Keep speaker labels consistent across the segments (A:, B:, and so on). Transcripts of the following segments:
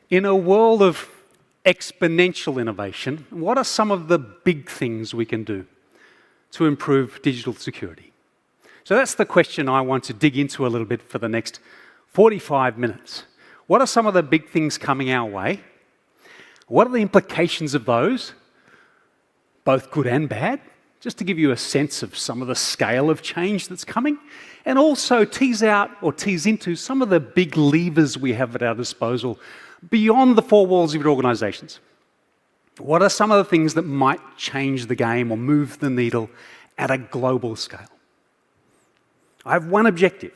A: In a world of exponential innovation, what are some of the big things we can do to improve digital security? So that's the question I want to dig into a little bit for the next 45 minutes. What are some of the big things coming our way? What are the implications of those, both good and bad? Just to give you a sense of some of the scale of change that's coming, and also tease out or tease into some of the big levers we have at our disposal beyond the four walls of your organizations. What are some of the things that might change the game or move the needle at a global scale? I have one objective.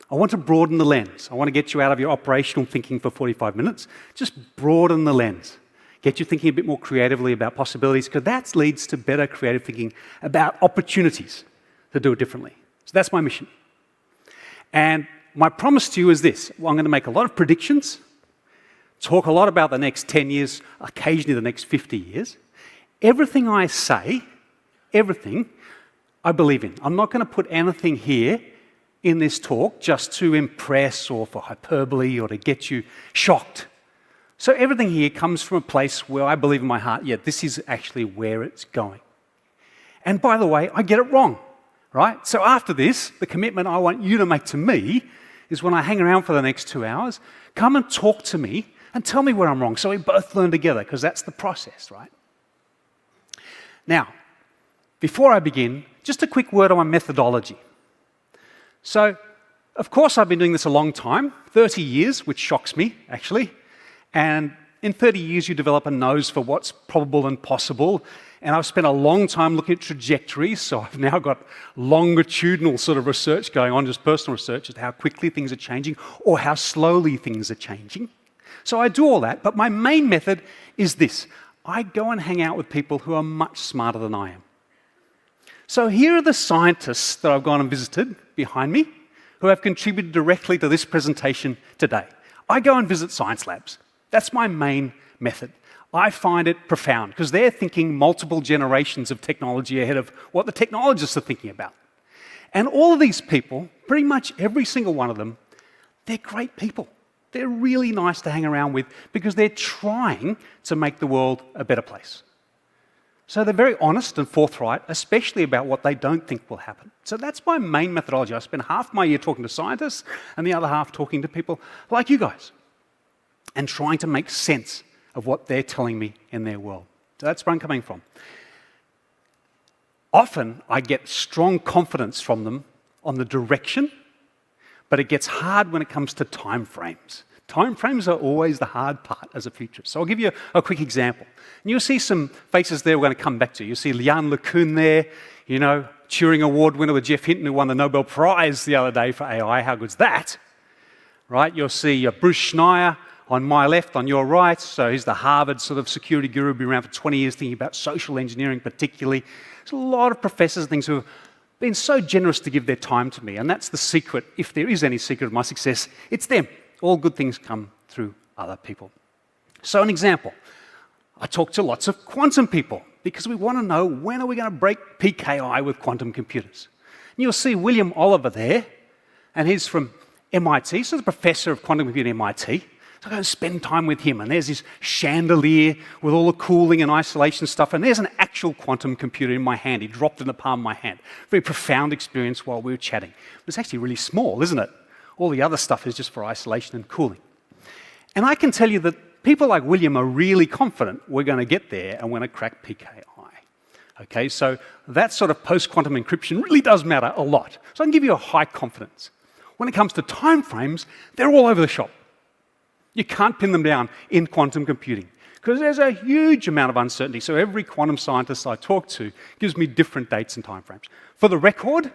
A: I want to broaden the lens. I want to get you out of your operational thinking for 45 minutes. Just broaden the lens. Get you thinking a bit more creatively about possibilities, because that leads to better creative thinking about opportunities to do it differently. So that's my mission. And my promise to you is this. Well, I'm going to make a lot of predictions, talk a lot about the next 10 years, occasionally the next 50 years. Everything I say, everything, I believe in. I'm not going to put anything here in this talk just to impress or for hyperbole or to get you shocked. So everything here comes from a place where I believe in my heart, yeah, this is actually where it's going. And by the way, I get it wrong, right? So after this, the commitment I want you to make to me is when I hang around for the next 2 hours, come and talk to me and tell me where I'm wrong so we both learn together, because that's the process, right? Now, before I begin, just a quick word on my methodology. So, of course, I've been doing this a long time, 30 years, which shocks me, actually. And in 30 years, you develop a nose for what's probable and possible. And I've spent a long time looking at trajectories, so I've now got longitudinal sort of research going on, just personal research, as to how quickly things are changing or how slowly things are changing. So I do all that, but my main method is this. I go and hang out with people who are much smarter than I am. So here are the scientists that I've gone and visited behind me who have contributed directly to this presentation today. I go and visit science labs. That's my main method. I find it profound because they're thinking multiple generations of technology ahead of what the technologists are thinking about. And all of these people, pretty much every single one of them, they're great people. They're really nice to hang around with because they're trying to make the world a better place. So they're very honest and forthright, especially about what they don't think will happen. So that's my main methodology. I spend half my year talking to scientists and the other half talking to people like you guys and trying to make sense of what they're telling me in their world. So that's where I'm coming from. Often I get strong confidence from them on the direction, but it gets hard when it comes to time frames. Time frames are always the hard part as a futurist. So I'll give you a quick example. And you'll see some faces there we're going to come back to. You'll see Liane LeCun there, you know, Turing Award winner with Jeff Hinton, who won the Nobel Prize the other day for AI. How good's that? Right? You'll see Bruce Schneier on my left, on your right. So he's the Harvard sort of security guru, been around for 20 years thinking about social engineering particularly. There's a lot of professors and things who have been so generous to give their time to me. And that's the secret, if there is any secret of my success, it's them. All good things come through other people. So an example, I talk to lots of quantum people because we want to know when are we going to break PKI with quantum computers. And you'll see William Oliver there, and he's from MIT, so the professor of quantum computing at MIT. So I go and spend time with him, and there's this chandelier with all the cooling and isolation stuff, and there's an actual quantum computer in my hand. He dropped it in the palm of my hand. Very profound experience while we were chatting. But it's actually really small, isn't it? All the other stuff is just for isolation and cooling. And I can tell you that people like William are really confident we're going to get there and we're going to crack PKI. Okay, so that sort of post-quantum encryption really does matter a lot. So I can give you a high confidence. When it comes to time frames, they're all over the shop. You can't pin them down in quantum computing because there's a huge amount of uncertainty. So every quantum scientist I talk to gives me different dates and time frames. For the record,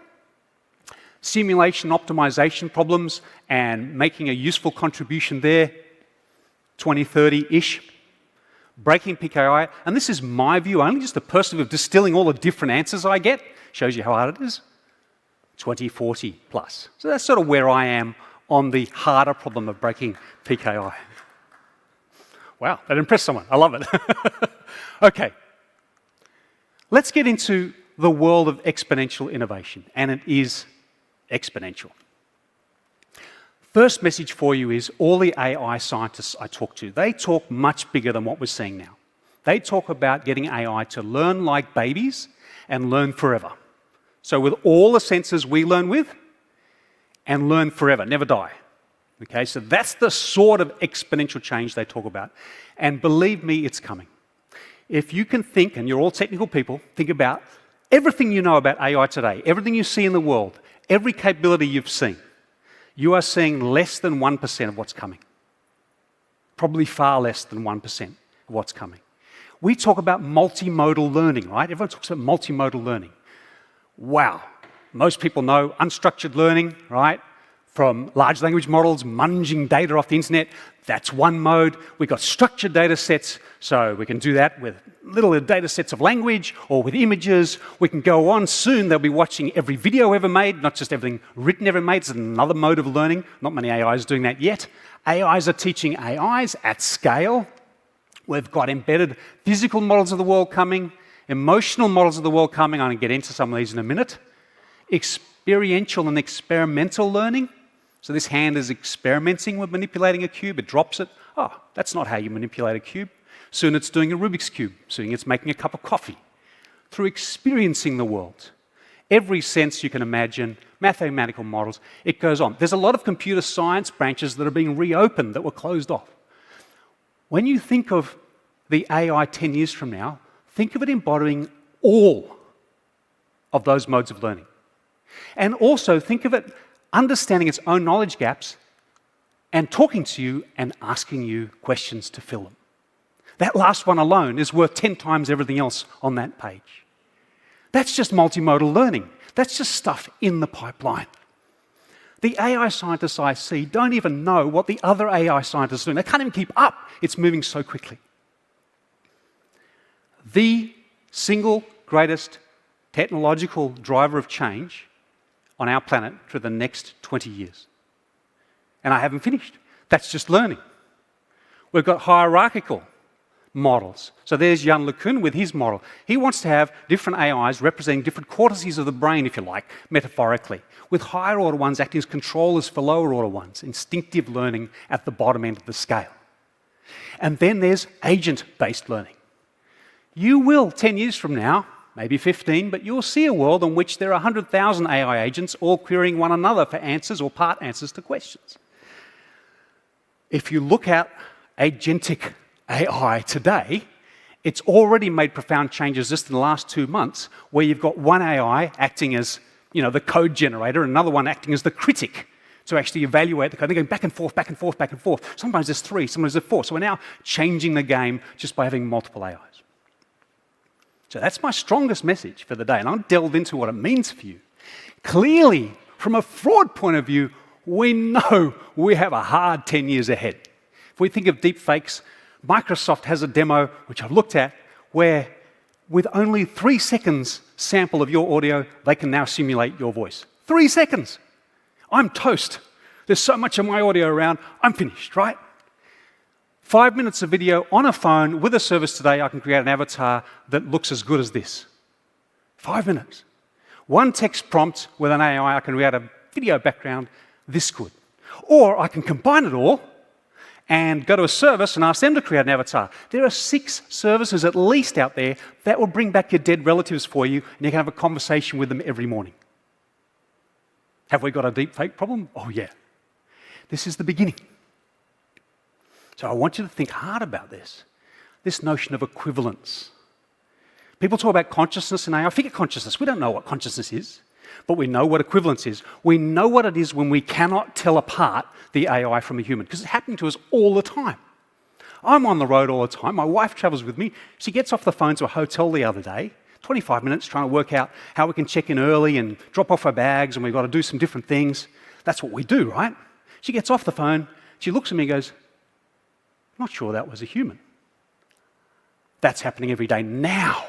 A: simulation optimization problems and making a useful contribution there, 2030-ish. Breaking PKI, and this is my view, only just a person of distilling all the different answers I get, shows you how hard it is, 2040 plus. So that's sort of where I am on the harder problem of breaking PKI. Wow, that impressed someone. I love it. Okay, let's get into the world of exponential innovation, and it is exponential. First message for you is all the AI scientists I talk to, they talk much bigger than what we're seeing now. They talk about getting AI to learn like babies and learn forever. So with all the senses we learn with, and learn forever, never die. Okay, so that's the sort of exponential change they talk about. And believe me, it's coming. If you can think, and you're all technical people, think about everything you know about AI today, everything you see in the world, every capability you've seen, you are seeing less than 1% of what's coming. Probably far less than 1% of what's coming. We talk about multimodal learning, right? Everyone talks about multimodal learning. Wow. Most people know unstructured learning, right? From large language models, munging data off the internet, that's one mode. We've got structured data sets, so we can do that with little data sets of language or with images. We can go on soon, they'll be watching every video ever made, not just everything written ever made. It's another mode of learning. Not many AIs doing that yet. AIs are teaching AIs at scale. We've got embedded physical models of the world coming, emotional models of the world coming. I'm going to get into some of these in a minute. Experiential and experimental learning. So this hand is experimenting with manipulating a cube. It drops it. Oh, that's not how you manipulate a cube. Soon it's doing a Rubik's Cube. Soon it's making a cup of coffee. Through experiencing the world. Every sense you can imagine, mathematical models, it goes on. There's a lot of computer science branches that are being reopened that were closed off. When you think of the AI 10 years from now, think of it embodying all of those modes of learning. And also think of it understanding its own knowledge gaps and talking to you and asking you questions to fill them. That last one alone is worth 10 times everything else on that page. That's just multimodal learning. That's just stuff in the pipeline. The AI scientists I see don't even know what the other AI scientists are doing. They can't even keep up. It's moving so quickly. The single greatest technological driver of change on our planet for the next 20 years. And I haven't finished. That's just learning. We've got hierarchical models. So there's Jan LeCun with his model. He wants to have different AIs representing different cortices of the brain, if you like, metaphorically, with higher order ones acting as controllers for lower order ones, instinctive learning at the bottom end of the scale. And then there's agent-based learning. You will, 10 years from now, maybe 15, but you'll see a world in which there are 100,000 AI agents all querying one another for answers or part answers to questions. If you look at agentic AI today, it's already made profound changes just in the last 2 months, where you've got one AI acting as, the code generator, and another one acting as the critic to actually evaluate the code. They're going back and forth, back and forth, back and forth. Sometimes there's 3, sometimes there's 4. So we're now changing the game just by having multiple AIs. So that's my strongest message for the day, and I'll delve into what it means for you. Clearly, from a fraud point of view, we know we have a hard 10 years ahead. If we think of deepfakes, Microsoft has a demo, which I've looked at, where with only 3 seconds sample of your audio, they can now simulate your voice. 3 seconds. I'm toast. There's so much of my audio around, I'm finished, right? 5 minutes of video on a phone with a service today, I can create an avatar that looks as good as this. 5 minutes. One text prompt with an AI, I can create a video background this good. Or I can combine it all and go to a service and ask them to create an avatar. There are 6 services at least out there that will bring back your dead relatives for you, and you can have a conversation with them every morning. Have we got a deepfake problem? Oh yeah. This is the beginning. So I want you to think hard about this notion of equivalence. People talk about consciousness and AI. Forget consciousness. We don't know what consciousness is, but we know what equivalence is. We know what it is when we cannot tell apart the AI from a human, because it's happening to us all the time. I'm on the road all the time. My wife travels with me. She gets off the phone to a hotel the other day, 25 minutes trying to work out how we can check in early and drop off our bags, and we've got to do some different things. That's what we do, right? She gets off the phone. She looks at me and goes, "I'm not sure that was a human." That's happening every day now.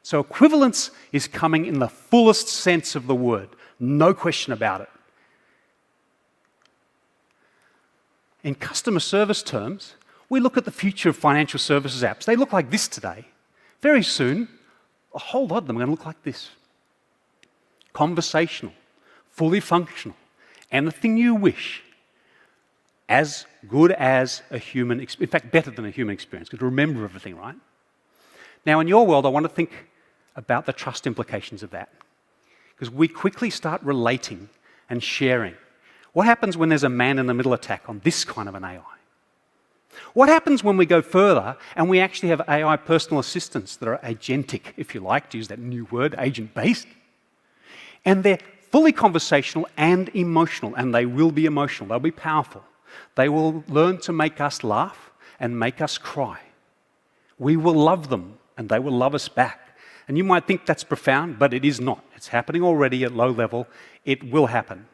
A: So equivalence is coming in the fullest sense of the word. No question about it. In customer service terms, we look at the future of financial services apps. They look like this today. Very soon, a whole lot of them are going to look like this. Conversational, fully functional, anything you wish, as good as a human, in fact, better than a human experience, could remember everything, right? Now, in your world, I want to think about the trust implications of that, because we quickly start relating and sharing. What happens when there's a man-in-the-middle attack on this kind of an AI? What happens when we go further and we actually have AI personal assistants that are agentic, if you like, to use that new word, agent-based, and they're fully conversational and emotional, and they will be emotional, they'll be powerful. They will learn to make us laugh and make us cry. We will love them, and they will love us back. And you might think that's profound, but it is not. It's happening already at low level. It will happen.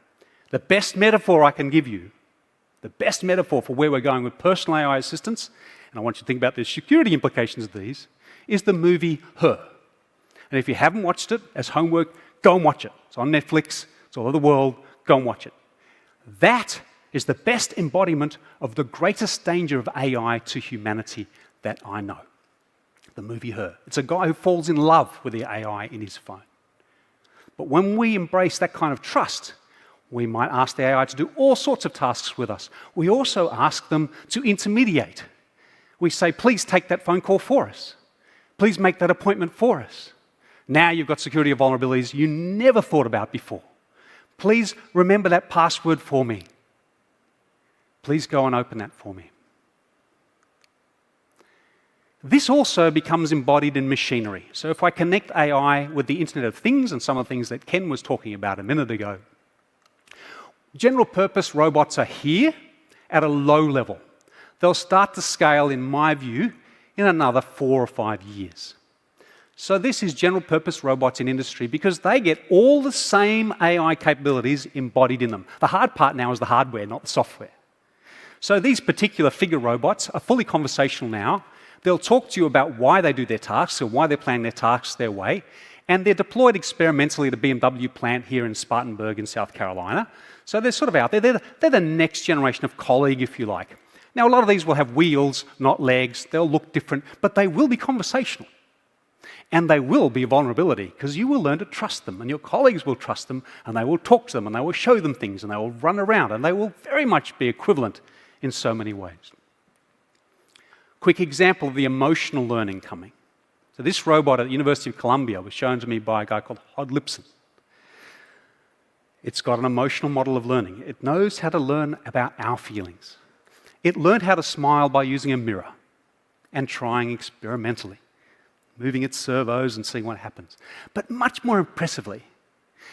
A: The best metaphor I can give you, the best metaphor for where we're going with personal AI assistants, and I want you to think about the security implications of these, is the movie Her. And if you haven't watched it, as homework, go and watch it. It's on Netflix, it's all over the world, go and watch it. That is the best embodiment of the greatest danger of AI to humanity that I know. The movie Her. It's a guy who falls in love with the AI in his phone. But when we embrace that kind of trust, we might ask the AI to do all sorts of tasks with us. We also ask them to intermediate. We say, please take that phone call for us. Please make that appointment for us. Now you've got security vulnerabilities you never thought about before. Please remember that password for me. Please go and open that for me. This also becomes embodied in machinery. So if I connect AI with the Internet of Things and some of the things that Ken was talking about a minute ago, general purpose robots are here at a low level. They'll start to scale, in my view, in another 4 or 5 years. So this is general purpose robots in industry because they get all the same AI capabilities embodied in them. The hard part now is the hardware, not the software. So these particular figure robots are fully conversational now. They'll talk to you about why they do their tasks and why they're planning their tasks their way. And they're deployed experimentally at a BMW plant here in Spartanburg in South Carolina. So they're sort of out there. They're the next generation of colleague, if you like. Now, a lot of these will have wheels, not legs. They'll look different, but they will be conversational. And they will be a vulnerability because you will learn to trust them and your colleagues will trust them and they will talk to them and they will show them things and they will run around and they will very much be equivalent in so many ways. Quick example of the emotional learning coming. So this robot at the University of Columbia was shown to me by a guy called Hod Lipson. It's got an emotional model of learning. It knows how to learn about our feelings. It learned how to smile by using a mirror and trying experimentally, moving its servos and seeing what happens. But much more impressively,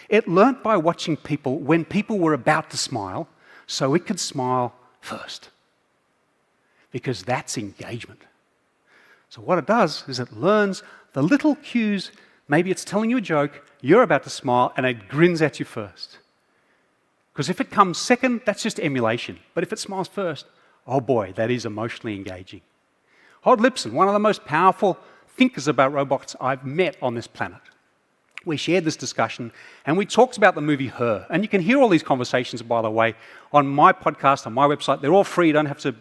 A: it learnt by watching people when people were about to smile so it could smile first. Because that's engagement. So what it does is it learns the little cues. Maybe it's telling you a joke, you're about to smile, and it grins at you first. Because if it comes second, that's just emulation. But if it smiles first, oh boy, that is emotionally engaging. Hod Lipson, one of the most powerful thinkers about robots I've met on this planet. We shared this discussion, and we talked about the movie Her. And you can hear all these conversations, by the way, on my podcast, on my website. They're all free. You don't have to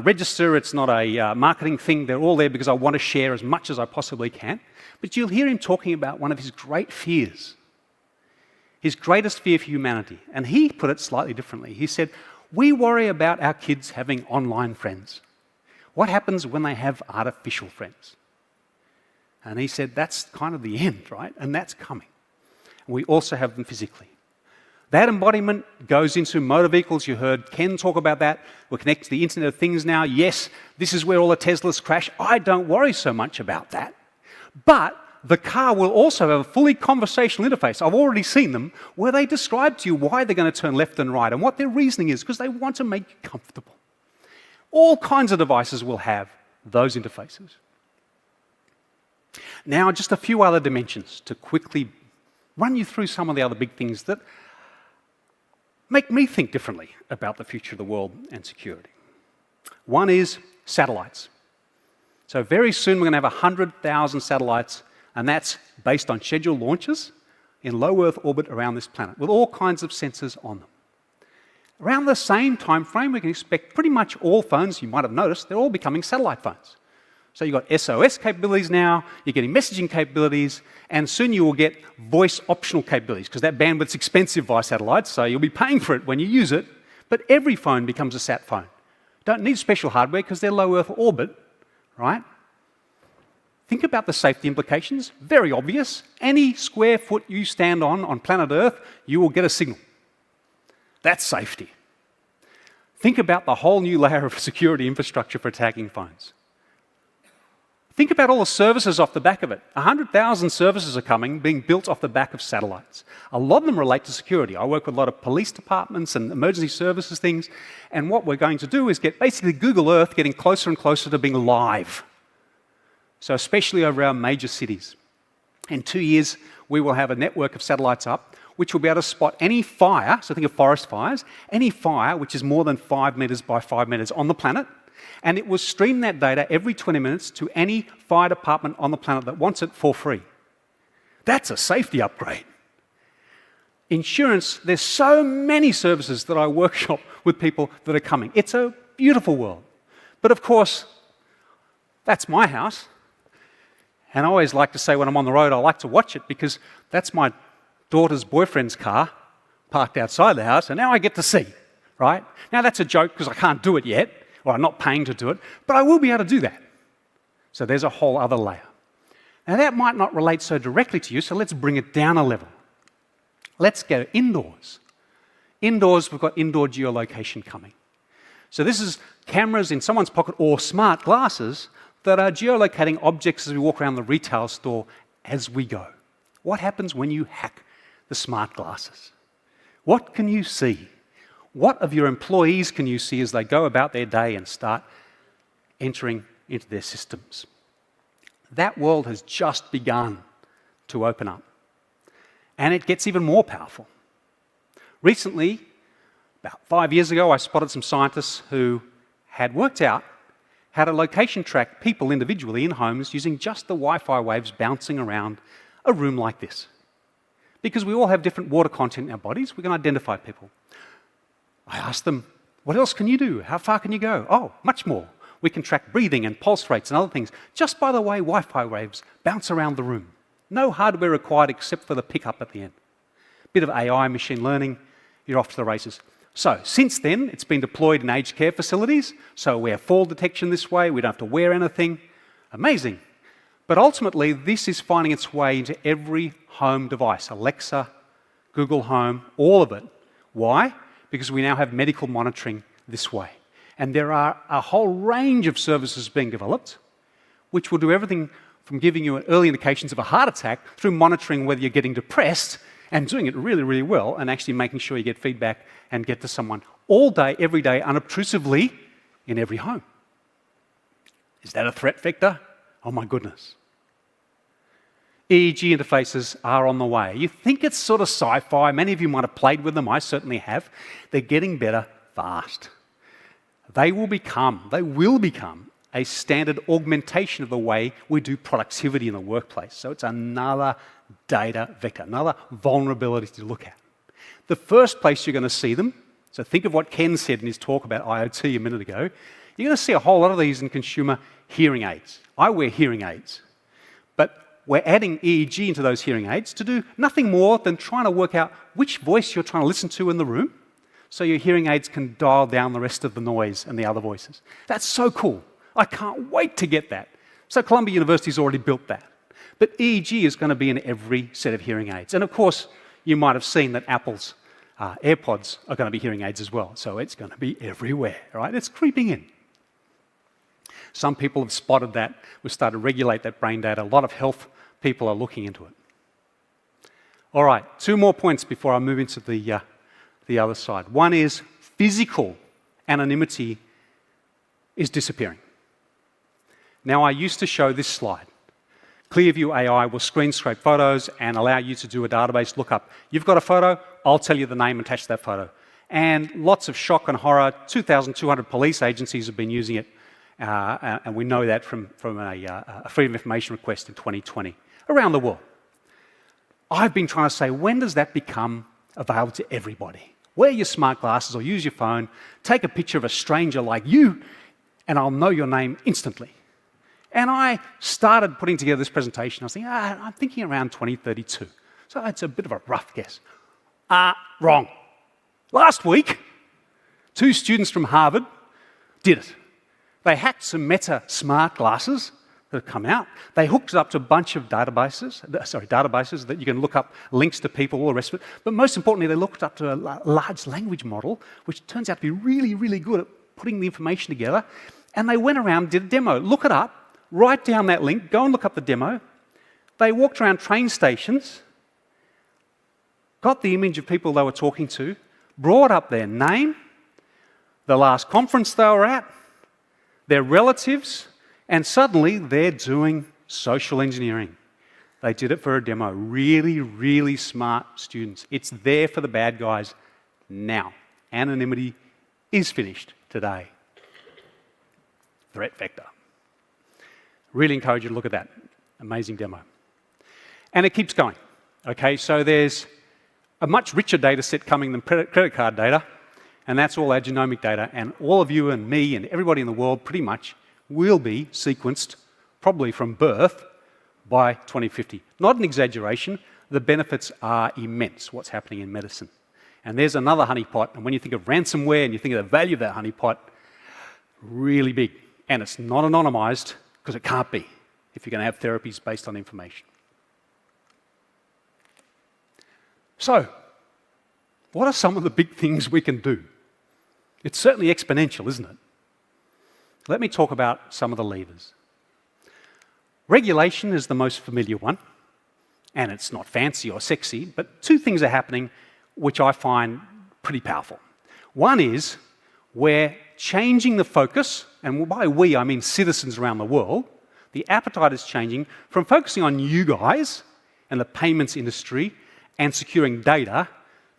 A: register. It's not a marketing thing. They're all there because I want to share as much as I possibly can. But you'll hear him talking about one of his great fears, his greatest fear for humanity. And he put it slightly differently. He said, we worry about our kids having online friends. What happens when they have artificial friends? And he said, that's kind of the end, right? And that's coming. And we also have them physically. That embodiment goes into motor vehicles. You heard Ken talk about that. We're connected to the Internet of Things now. Yes, this is where all the Teslas crash. I don't worry so much about that. But the car will also have a fully conversational interface. I've already seen them where they describe to you why they're going to turn left and right and what their reasoning is because they want to make you comfortable. All kinds of devices will have those interfaces. Now, just a few other dimensions to quickly run you through some of the other big things that make me think differently about the future of the world and security. One is satellites. So very soon we're going to have 100,000 satellites, and that's based on scheduled launches in low Earth orbit around this planet, with all kinds of sensors on them. Around the same time frame, we can expect pretty much all phones, you might have noticed, they're all becoming satellite phones. So you've got SOS capabilities now, you're getting messaging capabilities, and soon you will get voice optional capabilities, because that bandwidth's expensive via satellites, so you'll be paying for it when you use it, But every phone becomes a sat phone. Don't need special hardware because they're low Earth orbit, right? Think about the safety implications. Very obvious. Any square foot you stand on planet Earth, you will get a signal. That's safety. Think about the whole new layer of security infrastructure for attacking phones. Think about all the services off the back of it. 100,000 services are coming, being built off the back of satellites. A lot of them relate to security. I work with a lot of police departments and emergency services things, and what we're going to do is get basically Google Earth getting closer and closer to being live. So especially over our major cities. In 2 years, we will have a network of satellites up, which will be able to spot any fire, so think of forest fires, any fire which is more than 5 meters by 5 meters on the planet, and it will stream that data every 20 minutes to any fire department on the planet that wants it for free. That's a safety upgrade. Insurance, there's so many services that I workshop with people that are coming. It's a beautiful world. But of course, that's my house. And I always like to say when I'm on the road, I like to watch it because that's my daughter's boyfriend's car parked outside the house, and now I get to see, right? Now that's a joke because I can't do it yet, or I'm not paying to do it, but I will be able to do that. So there's a whole other layer. Now that might not relate so directly to you, so let's bring it down a level. Let's go indoors. Indoors, we've got indoor geolocation coming. So this is cameras in someone's pocket or smart glasses that are geolocating objects as we walk around the retail store as we go. What happens when you hack the smart glasses? What can you see? What of your employees can you see as they go about their day and start entering into their systems? That world has just begun to open up. And it gets even more powerful. Recently, about 5 years ago, I spotted some scientists who had worked out how to location track people individually in homes using just the Wi-Fi waves bouncing around a room like this. Because we all have different water content in our bodies, we can identify people. I asked them, what else can you do? How far can you go? Oh, much more. We can track breathing and pulse rates and other things just by the way Wi-Fi waves bounce around the room. No hardware required except for the pickup at the end. Bit of AI, machine learning, you're off to the races. So, since then, it's been deployed in aged care facilities, so we have fall detection this way, we don't have to wear anything. Amazing. But ultimately, this is finding its way into every home device, Alexa, Google Home, all of it. Why? Because we now have medical monitoring this way. And there are a whole range of services being developed, which will do everything from giving you early indications of a heart attack through monitoring whether you're getting depressed and doing it really, really well and actually making sure you get feedback and get to someone all day, every day, unobtrusively in every home. Is that a threat vector? Oh my goodness. EEG interfaces are on the way. You think it's sort of sci-fi. Many of you might have played with them. I certainly have. They're getting better fast. They will become a standard augmentation of the way we do productivity in the workplace. So it's another data vector, another vulnerability to look at. The first place you're going to see them, so think of what Ken said in his talk about IoT a minute ago, you're going to see a whole lot of these in consumer hearing aids. I wear hearing aids, but we're adding EEG into those hearing aids to do nothing more than trying to work out which voice you're trying to listen to in the room, so your hearing aids can dial down the rest of the noise and the other voices. That's so cool. I can't wait to get that. So Columbia University's already built that. But EEG is going to be in every set of hearing aids. And of course, you might have seen that Apple's AirPods are going to be hearing aids as well. So it's going to be everywhere, right? It's creeping in. Some people have spotted that. We've started to regulate that brain data. A lot of health people are looking into it. All right, 2 more points before I move into the other side. One is physical anonymity is disappearing. Now, I used to show this slide. Clearview AI will screen scrape photos and allow you to do a database lookup. You've got a photo, I'll tell you the name attached to that photo. And lots of shock and horror. 2,200 police agencies have been using it, and we know that from a Freedom of Information request in 2020 around the world. I've been trying to say, when does that become available to everybody? Wear your smart glasses or use your phone, take a picture of a stranger like you, and I'll know your name instantly. And I started putting together this presentation. I was thinking, I'm thinking around 2032. So it's a bit of a rough guess. Wrong. Last week, 2 students from Harvard did it. They hacked some Meta smart glasses that have come out. They hooked it up to a bunch of databases that you can look up links to people, all the rest of it. But most importantly, they looked up to a large language model, which turns out to be really, really good at putting the information together. And they went around and did a demo. Look it up, write down that link, go and look up the demo. They walked around train stations, got the image of people they were talking to, brought up their name, the last conference they were at, their relatives, and suddenly they're doing social engineering. They did it for a demo. Really, really smart students. It's there for the bad guys now. Anonymity is finished today. Threat vector. Really encourage you to look at that. Amazing demo. And it keeps going. Okay, so there's a much richer data set coming than credit card data, and that's all our genomic data, and all of you and me and everybody in the world pretty much will be sequenced, probably from birth, by 2050. Not an exaggeration. The benefits are immense, what's happening in medicine. And there's another honeypot, and when you think of ransomware and you think of the value of that honeypot, really big. And it's not anonymized, because it can't be, if you're going to have therapies based on information. So, what are some of the big things we can do? It's certainly exponential, isn't it? Let me talk about some of the levers. Regulation is the most familiar one, and it's not fancy or sexy, but 2 things are happening which I find pretty powerful. One is we're changing the focus, and by we I mean citizens around the world. The appetite is changing from focusing on you guys and the payments industry and securing data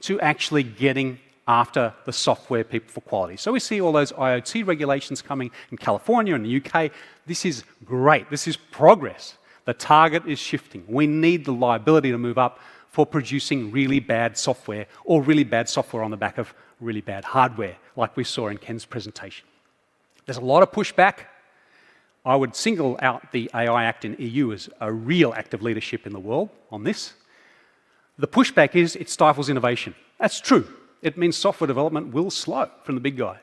A: to actually getting after the software people for quality. So we see all those IoT regulations coming in California and the UK. This is great. This is progress. The target is shifting. We need the liability to move up for producing really bad software, or really bad software on the back of really bad hardware, like we saw in Ken's presentation. There's a lot of pushback. I would single out the AI Act in EU as a real act of leadership in the world on this. The pushback is it stifles innovation. That's true. It means software development will slow from the big guys.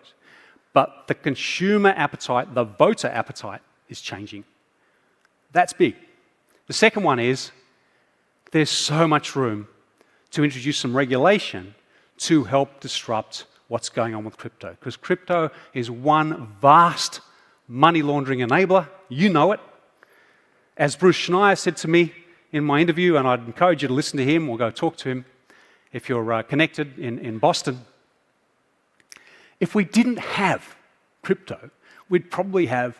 A: But the consumer appetite, the voter appetite, is changing. That's big. The second one is there's so much room to introduce some regulation to help disrupt what's going on with crypto. Because crypto is one vast money laundering enabler. You know it. As Bruce Schneier said to me in my interview, and I'd encourage you to listen to him or go talk to him, if you're connected in Boston, if we didn't have crypto, we'd probably have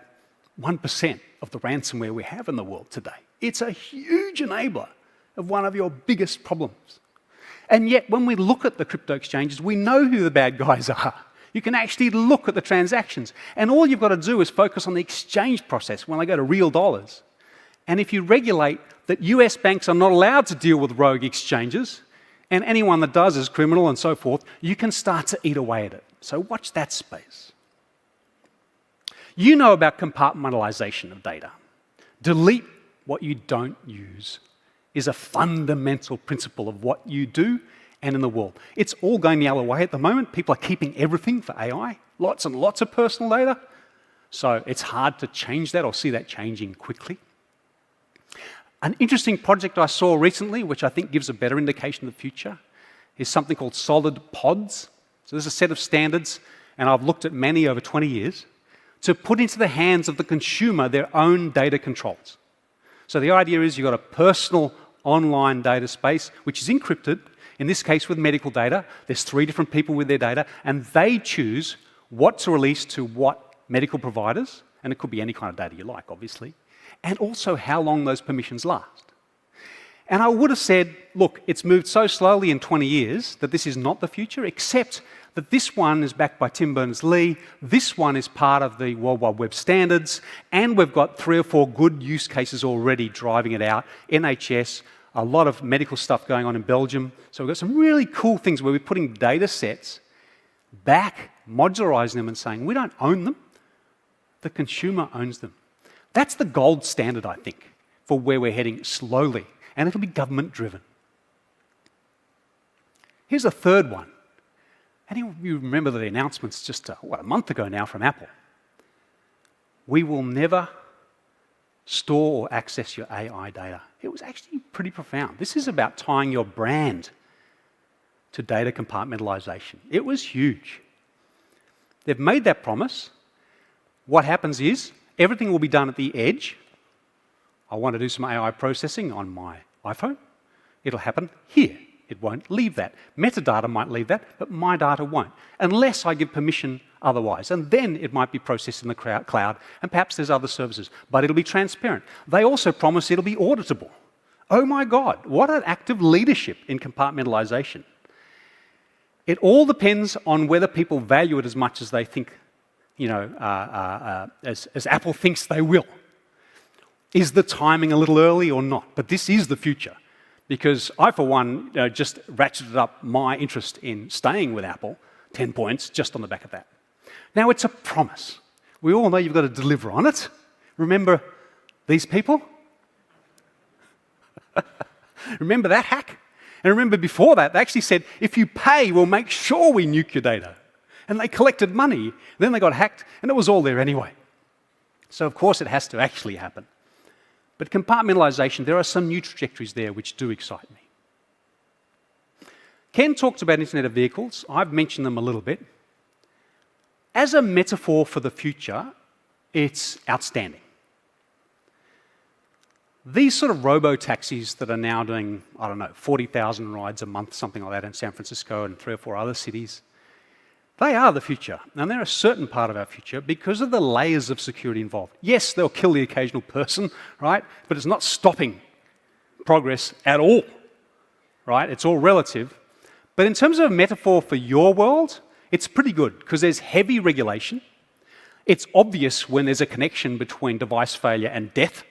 A: 1% of the ransomware we have in the world today. It's a huge enabler of one of your biggest problems. And yet, when we look at the crypto exchanges, we know who the bad guys are. You can actually look at the transactions. And all you've got to do is focus on the exchange process when they go to real dollars. And if you regulate that US banks are not allowed to deal with rogue exchanges, and anyone that does is criminal and so forth, you can start to eat away at it. So watch that space. You know about compartmentalization of data. Delete what you don't use is a fundamental principle of what you do and in the world. It's all going the other way at the moment. People are keeping everything for AI, lots and lots of personal data. So it's hard to change that or see that changing quickly. An interesting project I saw recently, which I think gives a better indication of the future, is something called solid pods. So there's a set of standards, and I've looked at many over 20 years, to put into the hands of the consumer their own data controls. So the idea is you've got a personal online data space, which is encrypted, in this case with medical data. There's 3 different people with their data, and they choose what to release to what medical providers, and it could be any kind of data you like, obviously, and also how long those permissions last. And I would have said, look, it's moved so slowly in 20 years that this is not the future, except that this one is backed by Tim Berners-Lee, this one is part of the World Wide Web standards, and we've got 3 or 4 good use cases already driving it out. NHS, a lot of medical stuff going on in Belgium. So we've got some really cool things where we're putting data sets back, modularizing them and saying, we don't own them, the consumer owns them. That's the gold standard, I think, for where we're heading slowly, and it'll be government-driven. Here's a third one. Any of you remember the announcements just, a month ago now from Apple? We will never store or access your AI data. It was actually pretty profound. This is about tying your brand to data compartmentalization. It was huge. They've made that promise. What happens is everything will be done at the edge. I want to do some AI processing on my iPhone. It'll happen here. It won't leave that. Metadata might leave that, but my data won't, unless I give permission otherwise. And then it might be processed in the cloud, and perhaps there's other services, but it'll be transparent. They also promise it'll be auditable. Oh my God, what an act of leadership in compartmentalization. It all depends on whether people value it as much as they think, as Apple thinks they will. Is the timing a little early or not? But this is the future. Because I, for one, just ratcheted up my interest in staying with Apple 10 points just on the back of that. Now, it's a promise. We all know you've got to deliver on it. Remember these people? Remember that hack? And remember before that, they actually said, if you pay, we'll make sure we nuke your data. And they collected money. Then they got hacked, and it was all there anyway. So, of course, it has to actually happen. But compartmentalization, there are some new trajectories there which do excite me. Ken talked about Internet of Vehicles. I've mentioned them a little bit. As a metaphor for the future, it's outstanding. These sort of robo-taxis that are now doing, 40,000 rides a month, something like that in San Francisco and 3 or 4 other cities, they are the future, and they're a certain part of our future because of the layers of security involved. Yes, they'll kill the occasional person, right? But it's not stopping progress at all, right? It's all relative. But in terms of a metaphor for your world, it's pretty good because there's heavy regulation. It's obvious when there's a connection between device failure and death.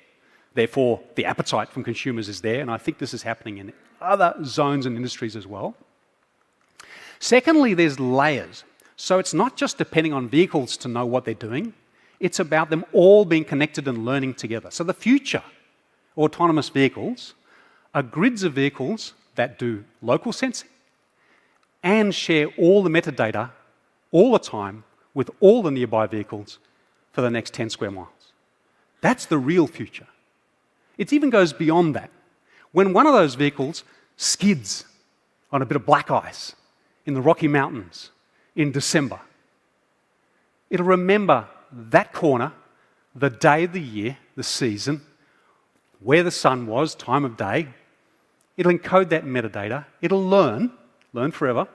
A: Therefore, the appetite from consumers is there, and I think this is happening in other zones and industries as well. Secondly, there's layers. So it's not just depending on vehicles to know what they're doing. It's about them all being connected and learning together. So the future autonomous vehicles are grids of vehicles that do local sensing and share all the metadata all the time with all the nearby vehicles for the next 10 square miles. That's the real future. It even goes beyond that. When one of those vehicles skids on a bit of black ice in the Rocky Mountains in December, it'll remember that corner, the day of the year, the season, where the sun was, time of day. It'll encode that metadata. It'll learn forever,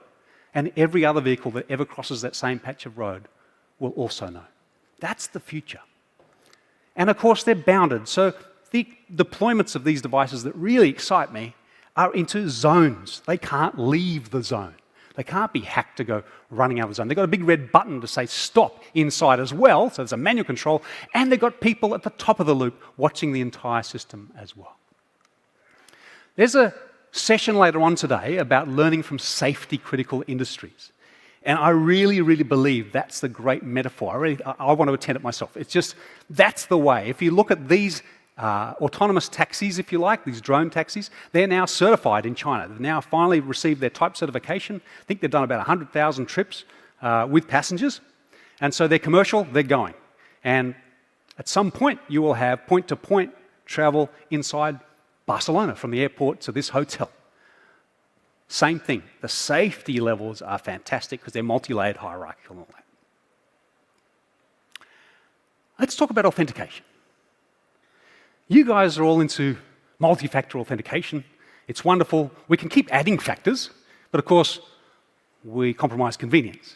A: and every other vehicle that ever crosses that same patch of road will also know. That's the future. And of course, they're bounded. So the deployments of these devices that really excite me are into zones. They can't leave the zone. They can't be hacked to go running out of the zone. They've got a big red button to say stop inside as well, so there's a manual control, and they've got people at the top of the loop watching the entire system as well. There's a session later on today about learning from safety-critical industries, and I really, really believe that's the great metaphor. I want to attend it myself. It's just, that's the way. If you look at these autonomous taxis, if you like, these drone taxis, they're now certified in China. They've now finally received their type certification. I think they've done about 100,000 trips with passengers. And so they're commercial, they're going. And at some point, you will have point-to-point travel inside Barcelona from the airport to this hotel. Same thing. The safety levels are fantastic because they're multi-layered, hierarchical and all that. Let's talk about authentication. You guys are all into multi-factor authentication. It's wonderful. We can keep adding factors, but of course, we compromise convenience.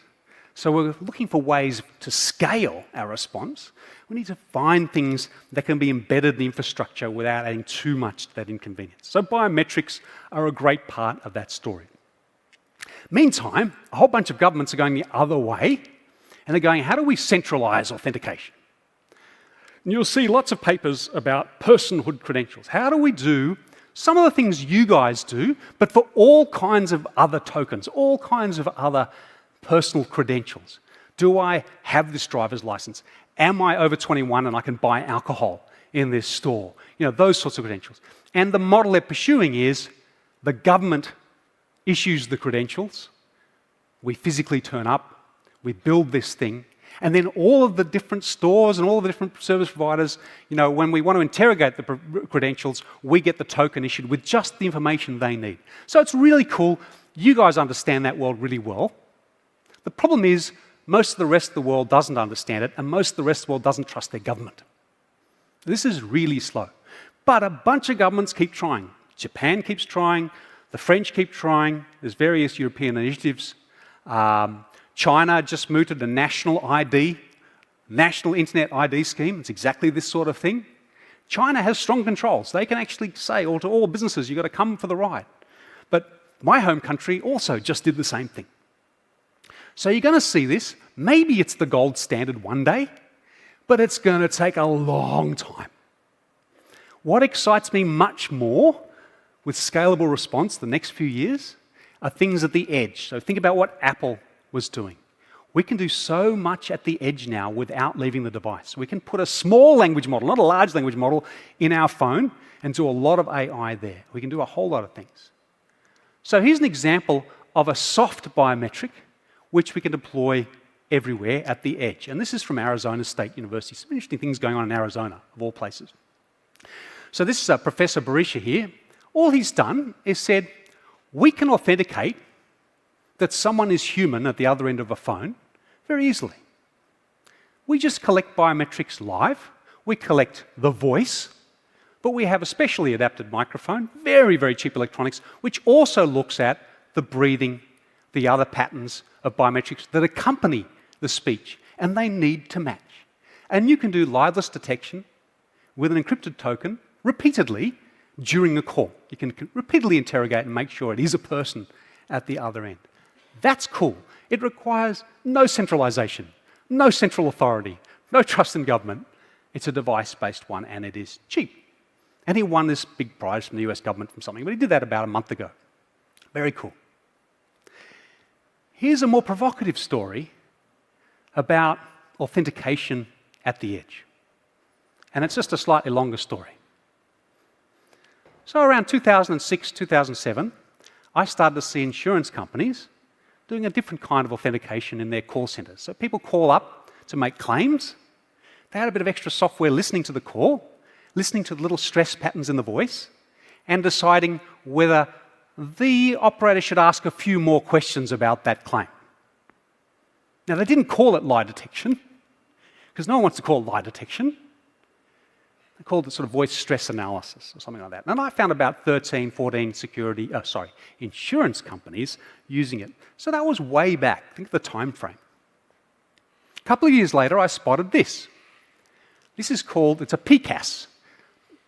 A: So we're looking for ways to scale our response. We need to find things that can be embedded in the infrastructure without adding too much to that inconvenience. So biometrics are a great part of that story. Meantime, a whole bunch of governments are going the other way, and they're going, how do we centralize authentication? And you'll see lots of papers about personhood credentials. How do we do some of the things you guys do, but for all kinds of other tokens, all kinds of other personal credentials? Do I have this driver's license? Am I over 21 and I can buy alcohol in this store? Those sorts of credentials. And the model they're pursuing is the government issues the credentials, we physically turn up, we build this thing, and then all of the different stores and all of the different service providers, when we want to interrogate the credentials, we get the token issued with just the information they need. So it's really cool. You guys understand that world really well. The problem is most of the rest of the world doesn't understand it, and most of the rest of the world doesn't trust their government. This is really slow. But a bunch of governments keep trying. Japan keeps trying. The French keep trying. There's various European initiatives. China just mooted a national ID, national internet ID scheme. It's exactly this sort of thing. China has strong controls. They can actually say to all businesses, you've got to come for the ride. But my home country also just did the same thing. So you're going to see this. Maybe it's the gold standard one day, but it's going to take a long time. What excites me much more with scalable response the next few years are things at the edge. So think about what Apple was doing. We can do so much at the edge now without leaving the device. We can put a small language model, not a large language model, in our phone and do a lot of AI there. We can do a whole lot of things. So here's an example of a soft biometric which we can deploy everywhere at the edge. And this is from Arizona State University. Some interesting things going on in Arizona, of all places. So this is Professor Barisha here. All he's done is said, we can authenticate that someone is human at the other end of a phone very easily. We just collect biometrics live. We collect the voice, but we have a specially adapted microphone, very, very cheap electronics, which also looks at the breathing, the other patterns of biometrics that accompany the speech, and they need to match. And you can do liveness detection with an encrypted token repeatedly during the call. You can repeatedly interrogate and make sure it is a person at the other end. That's cool. It requires no centralization, no central authority, no trust in government. It's a device-based one, and it is cheap. And he won this big prize from the US government from something, but he did that about a month ago. Very cool. Here's a more provocative story about authentication at the edge. And it's just a slightly longer story. So around 2006, 2007, I started to see insurance companies doing a different kind of authentication in their call centers. So people call up to make claims. They had a bit of extra software listening to the call, listening to the little stress patterns in the voice, and deciding whether the operator should ask a few more questions about that claim. Now, they didn't call it lie detection, because no one wants to call it lie detection. They called it sort of voice stress analysis or something like that. And I found about 13, 14 insurance companies using it. So that was way back. Think of the time frame. A couple of years later, I spotted this. This is called, it's a PCAS,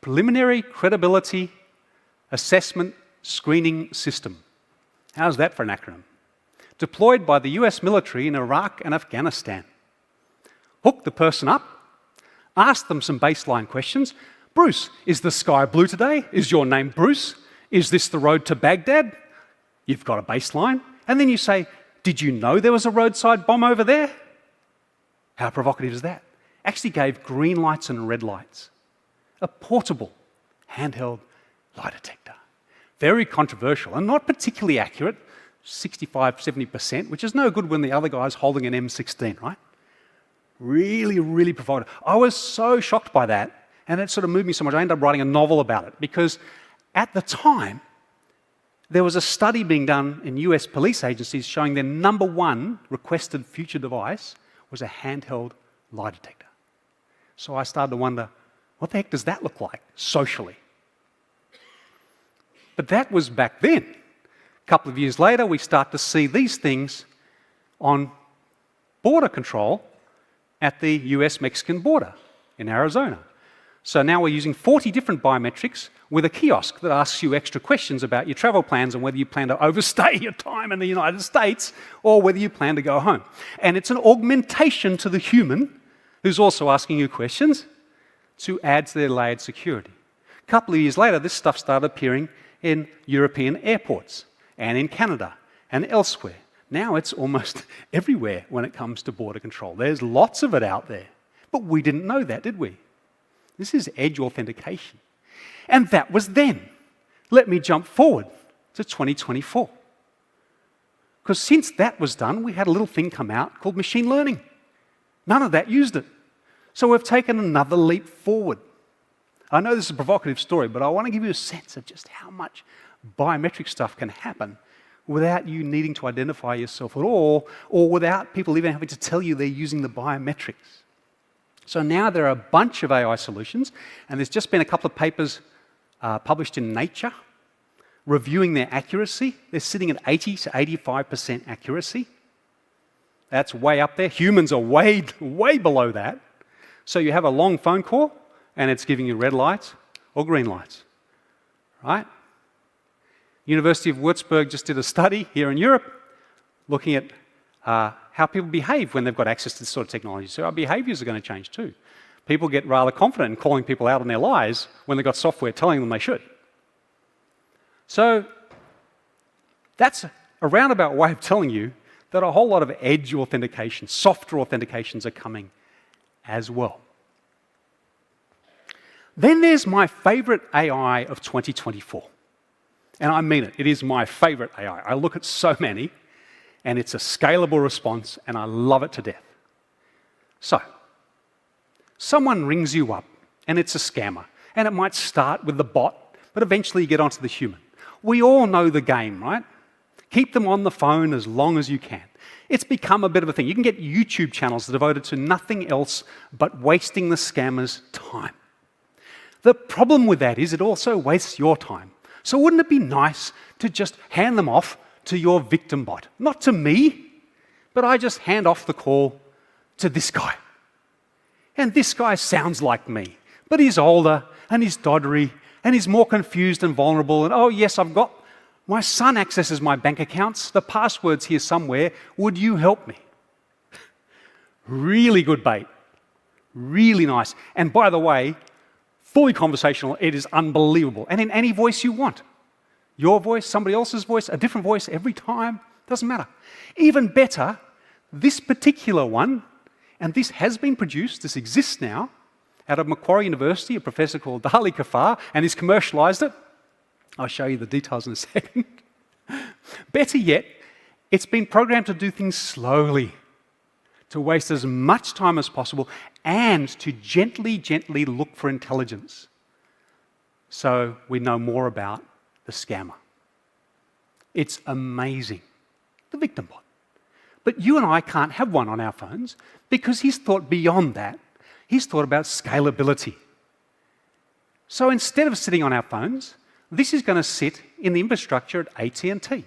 A: Preliminary Credibility Assessment Screening System. How's that for an acronym? Deployed by the US military in Iraq and Afghanistan. Hook the person up, ask them some baseline questions. Bruce, is the sky blue today? Is your name Bruce? Is this the road to Baghdad? You've got a baseline. And then you say, did you know there was a roadside bomb over there? How provocative is that? Actually gave green lights and red lights. A portable, handheld lie detector. Very controversial and not particularly accurate, 65, 70%, which is no good when the other guy's holding an M16, right? Really, really provocative. I was so shocked by that, and it sort of moved me so much, I ended up writing a novel about it, because at the time, there was a study being done in US police agencies showing their number one requested future device was a handheld lie detector. So I started to wonder, what the heck does that look like socially? But that was back then. A couple of years later, we start to see these things on border control at the US-Mexican border in Arizona. So now we're using 40 different biometrics with a kiosk that asks you extra questions about your travel plans and whether you plan to overstay your time in the United States or whether you plan to go home. And it's an augmentation to the human who's also asking you questions to add to their layered security. A couple of years later, this stuff started appearing in European airports and in Canada and elsewhere. Now it's almost everywhere when it comes to border control. There's lots of it out there. But we didn't know that, did we? This is edge authentication. And that was then. Let me jump forward to 2024. Because since that was done, we had a little thing come out called machine learning. None of that used it. So we've taken another leap forward. I know this is a provocative story, but I want to give you a sense of just how much biometric stuff can happen without you needing to identify yourself at all, or without people even having to tell you they're using the biometrics. So now there are a bunch of AI solutions, and there's just been a couple of papers published in Nature reviewing their accuracy. They're sitting at 80 to 85% accuracy. That's way up there. Humans are way, way below that. So you have a long phone call, and it's giving you red lights or green lights, right? University of Würzburg just did a study here in Europe looking at how people behave when they've got access to this sort of technology. So our behaviours are going to change too. People get rather confident in calling people out on their lies when they've got software telling them they should. So that's a roundabout way of telling you that a whole lot of edge authentication, software authentications are coming as well. Then there's my favourite AI of 2024. And I mean it, it is my favourite AI. I look at so many, and it's a scalable response, and I love it to death. So, someone rings you up, and it's a scammer. And it might start with the bot, but eventually you get onto the human. We all know the game, right? Keep them on the phone as long as you can. It's become a bit of a thing. You can get YouTube channels devoted to nothing else but wasting the scammer's time. The problem with that is it also wastes your time. So wouldn't it be nice to just hand them off to your victim bot? Not to me, but I just hand off the call to this guy. And this guy sounds like me, but he's older and he's doddery and he's more confused and vulnerable. And oh yes, my son accesses my bank accounts. The password's here somewhere. Would you help me? Really good bait. Really nice. And by the way, fully conversational, it is unbelievable. And in any voice you want. Your voice, somebody else's voice, a different voice every time, doesn't matter. Even better, this particular one, and this has been produced, this exists now, out of Macquarie University, a professor called Dali Kafar, and he's commercialised it. I'll show you the details in a second. Better yet, it's been programmed to do things slowly, to waste as much time as possible, and to gently, gently look for intelligence. So we know more about the scammer. It's amazing. The victim bot. But you and I can't have one on our phones because he's thought beyond that. He's thought about scalability. So instead of sitting on our phones, this is going to sit in the infrastructure at AT&T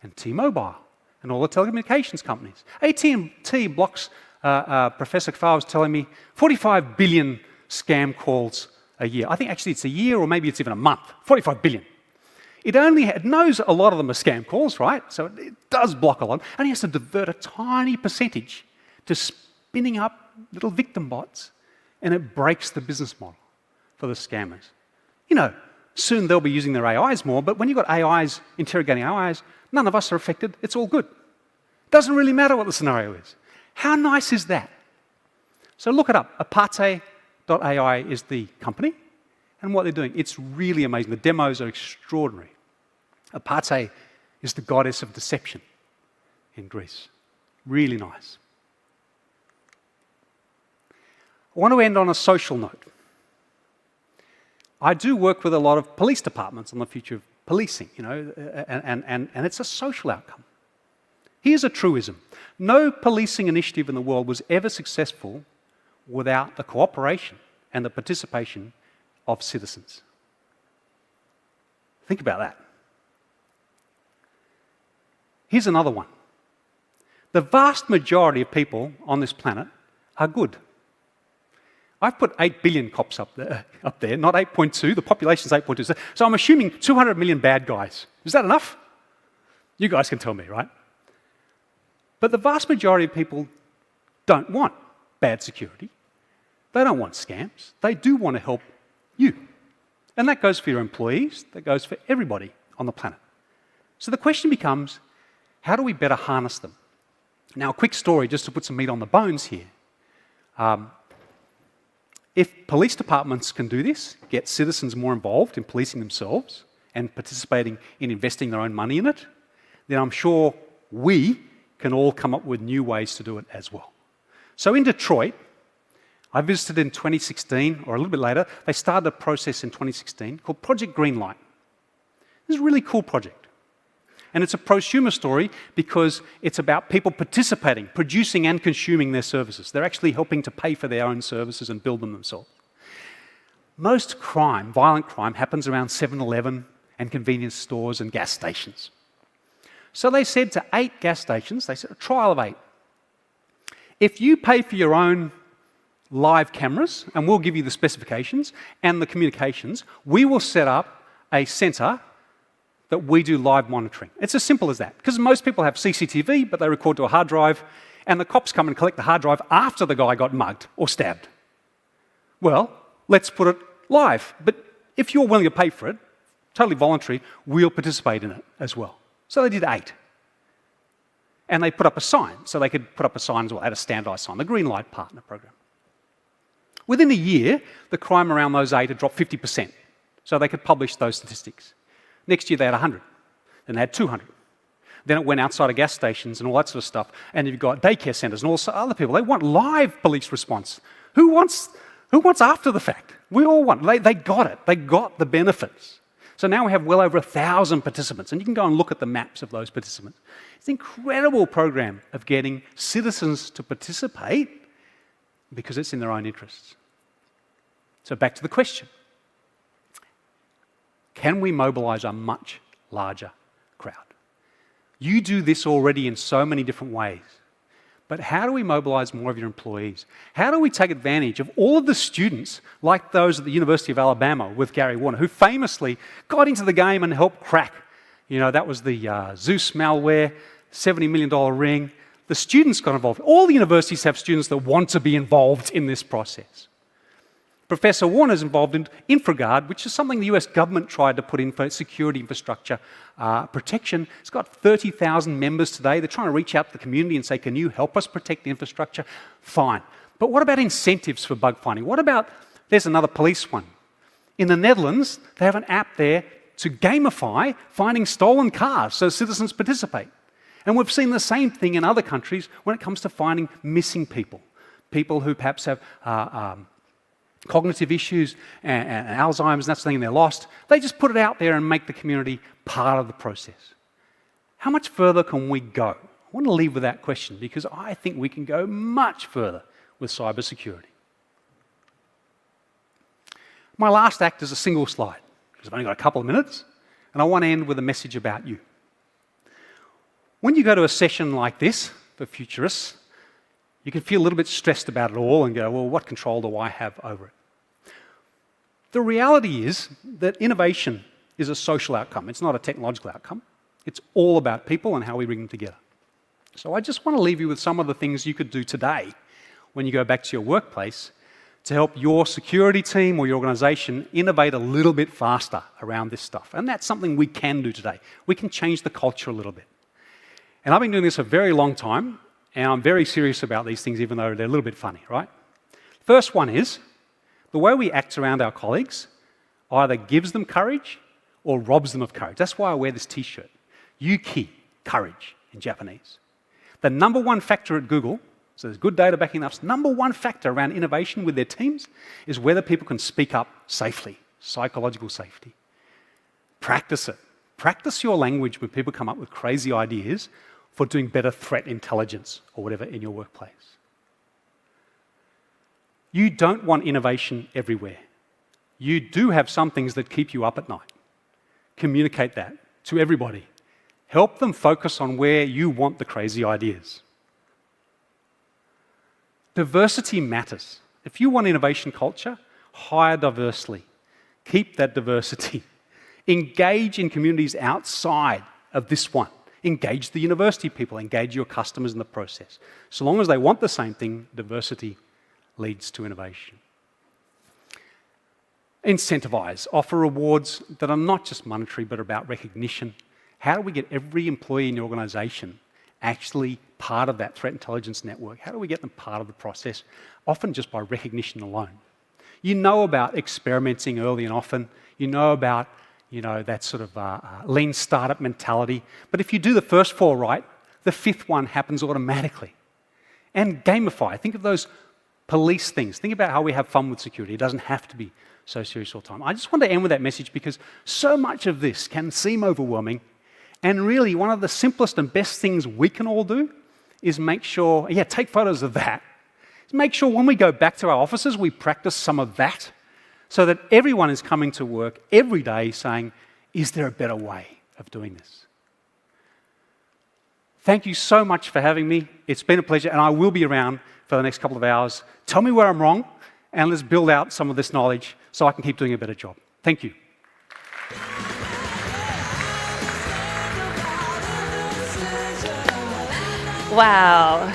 A: and T-Mobile and all the telecommunications companies. AT&T blocks, Professor Kafar was telling me, 45 billion scam calls a year. I think actually it's a year or maybe it's even a month. 45 billion. It knows a lot of them are scam calls, right? So it does block a lot. And he has to divert a tiny percentage to spinning up little victim bots, and it breaks the business model for the scammers. You know, soon they'll be using their AIs more, but when you've got AIs interrogating AIs, none of us are affected. It's all good. Doesn't really matter what the scenario is. How nice is that? So look it up. Apate.ai is the company, and what they're doing. It's really amazing. The demos are extraordinary. Apate is the goddess of deception in Greece. Really nice. I want to end on a social note. I do work with a lot of police departments on the future of policing, you know, and it's a social outcome. Here's a truism. No policing initiative in the world was ever successful without the cooperation and the participation of citizens. Think about that. Here's another one. The vast majority of people on this planet are good. I've put 8 billion cops up there, not 8.2. The population's 8.2. So I'm assuming 200 million bad guys. Is that enough? You guys can tell me, right? But the vast majority of people don't want bad security. They don't want scams. They do want to help you. And that goes for your employees. That goes for everybody on the planet. So the question becomes, how do we better harness them? Now, a quick story just to put some meat on the bones here. If police departments can do this, get citizens more involved in policing themselves and participating in investing their own money in it, then I'm sure we can all come up with new ways to do it as well. So in Detroit, I visited in 2016, or a little bit later. They started a process in 2016 called Project Greenlight. This is a really cool project. And it's a prosumer story because it's about people participating, producing and consuming their services. They're actually helping to pay for their own services and build them themselves. Most crime, violent crime, happens around 7-Eleven and convenience stores and gas stations. So they said to 8 gas stations, they said a trial of 8. If you pay for your own live cameras, and we'll give you the specifications and the communications, we will set up a centre that we do live monitoring. It's as simple as that. Because most people have CCTV, but they record to a hard drive, and the cops come and collect the hard drive after the guy got mugged or stabbed. Well, let's put it live. But if you're willing to pay for it, totally voluntary, we'll participate in it as well. So they did 8. And they put up a sign, so they could put up a sign as well, had a standardised sign, the Greenlight Partner Program. Within a year, the crime around those 8 had dropped 50%, so they could publish those statistics. Next year, they had 100. Then they had 200. Then it went outside of gas stations and all that sort of stuff. And you've got daycare centres and also other people. They want live police response. Who wants after the fact? We all want. They got it. They got the benefits. So now we have well over 1,000 participants. And you can go and look at the maps of those participants. It's an incredible program of getting citizens to participate because it's in their own interests. So back to the question. Can we mobilise a much larger crowd? You do this already in so many different ways. But how do we mobilise more of your employees? How do we take advantage of all of the students, like those at the University of Alabama with Gary Warner, who famously got into the game and helped crack, that was the Zeus malware, $70 million ring. The students got involved. All the universities have students that want to be involved in this process. Professor Warner's involved in InfraGard, which is something the US government tried to put in for security infrastructure protection. It's got 30,000 members today. They're trying to reach out to the community and say, can you help us protect the infrastructure? Fine. But what about incentives for bug finding? What about, there's another police one. In the Netherlands, they have an app there to gamify finding stolen cars so citizens participate. And we've seen the same thing in other countries when it comes to finding missing people. People who perhaps have cognitive issues and Alzheimer's and that sort of thing, and they're lost. They just put it out there and make the community part of the process. How much further can we go? I want to leave with that question because I think we can go much further with cybersecurity. My last act is a single slide because I've only got a couple of minutes, and I want to end with a message about you. When you go to a session like this for Futurists, you can feel a little bit stressed about it all and go, well, what control do I have over it? The reality is that innovation is a social outcome. It's not a technological outcome. It's all about people and how we bring them together. So I just want to leave you with some of the things you could do today when you go back to your workplace to help your security team or your organisation innovate a little bit faster around this stuff. And that's something we can do today. We can change the culture a little bit. And I've been doing this a very long time, and I'm very serious about these things, even though they're a little bit funny, right? First one is, the way we act around our colleagues either gives them courage or robs them of courage. That's why I wear this t-shirt. Yuki, courage in Japanese. The number one factor at Google, so there's good data backing up, number one factor around innovation with their teams is whether people can speak up safely, psychological safety. Practice it. Practice your language when people come up with crazy ideas for doing better threat intelligence or whatever in your workplace. You don't want innovation everywhere. You do have some things that keep you up at night. Communicate that to everybody. Help them focus on where you want the crazy ideas. Diversity matters. If you want innovation culture, hire diversely. Keep that diversity. Engage in communities outside of this one. Engage the university people, engage your customers in the process. So long as they want the same thing, diversity leads to innovation. Incentivize, offer rewards that are not just monetary but about recognition. How do we get every employee in your organisation actually part of that threat intelligence network? How do we get them part of the process? Often just by recognition alone. You know about experimenting early and often. You know about that sort of lean startup mentality. But if you do the first 4 right, the fifth one happens automatically. And gamify. Think of those police things. Think about how we have fun with security. It doesn't have to be so serious all the time. I just want to end with that message because so much of this can seem overwhelming. And really, one of the simplest and best things we can all do is make sure, take photos of that. Make sure when we go back to our offices, we practice some of that so that everyone is coming to work every day saying, is there a better way of doing this? Thank you so much for having me. It's been a pleasure, and I will be around for the next couple of hours. Tell me where I'm wrong, and let's build out some of this knowledge so I can keep doing a better job. Thank you.
B: Wow.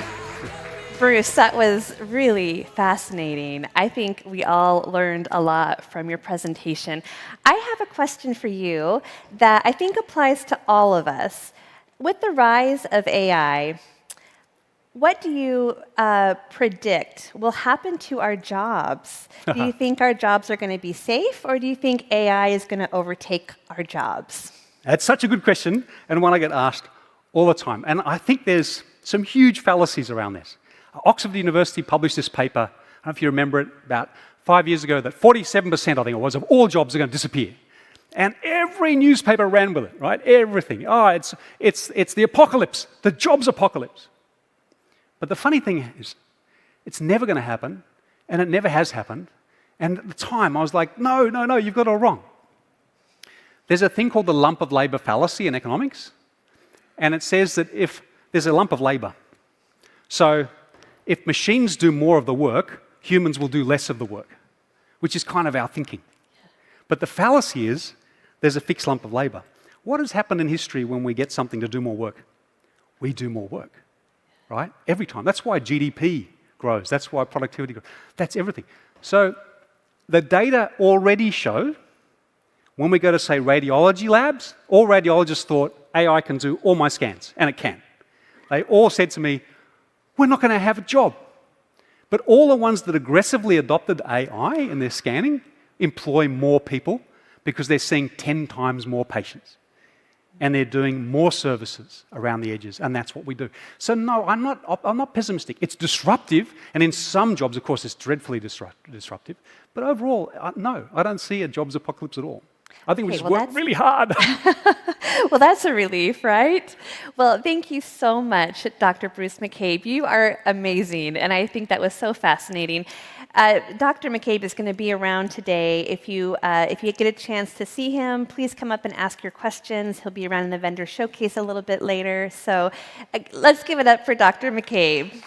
B: Bruce, that was really fascinating. I think we all learned a lot from your presentation. I have a question for you that I think applies to all of us. With the rise of AI, what do you predict will happen to our jobs? Do you think our jobs are going to be safe, or do you think AI is going to overtake our jobs?
A: That's such a good question, and one I get asked all the time. And I think there's some huge fallacies around this. Oxford University published this paper, I don't know if you remember it, about 5 years ago, that 47%, I think it was, of all jobs are going to disappear. And every newspaper ran with it, right? Everything. Oh, it's the apocalypse, the jobs apocalypse. But the funny thing is, it's never going to happen, and it never has happened. And at the time, I was like, no, you've got it all wrong. There's a thing called the lump of labor fallacy in economics, and it says that if there's a lump of labor, so if machines do more of the work, humans will do less of the work, which is kind of our thinking. But the fallacy is there's a fixed lump of labor. What has happened in history when we get something to do more work? We do more work, right? Every time. That's why GDP grows. That's why productivity grows. That's everything. So the data already show when we go to, say, radiology labs, all radiologists thought AI can do all my scans, and it can. They all said to me, we're not going to have a job. But all the ones that aggressively adopted AI in their scanning employ more people because they're seeing 10 times more patients. And they're doing more services around the edges, and that's what we do. So no, I'm not pessimistic. It's disruptive, and in some jobs, of course, it's dreadfully disruptive. But overall, no, I don't see a jobs apocalypse at all. I think we just work really hard.
B: Well, that's a relief, right? Well, thank you so much, Dr. Bruce McCabe. You are amazing, and I think that was so fascinating. Dr. McCabe is going to be around today. If you get a chance to see him, please come up and ask your questions. He'll be around in the vendor showcase a little bit later. So let's give it up for Dr. McCabe.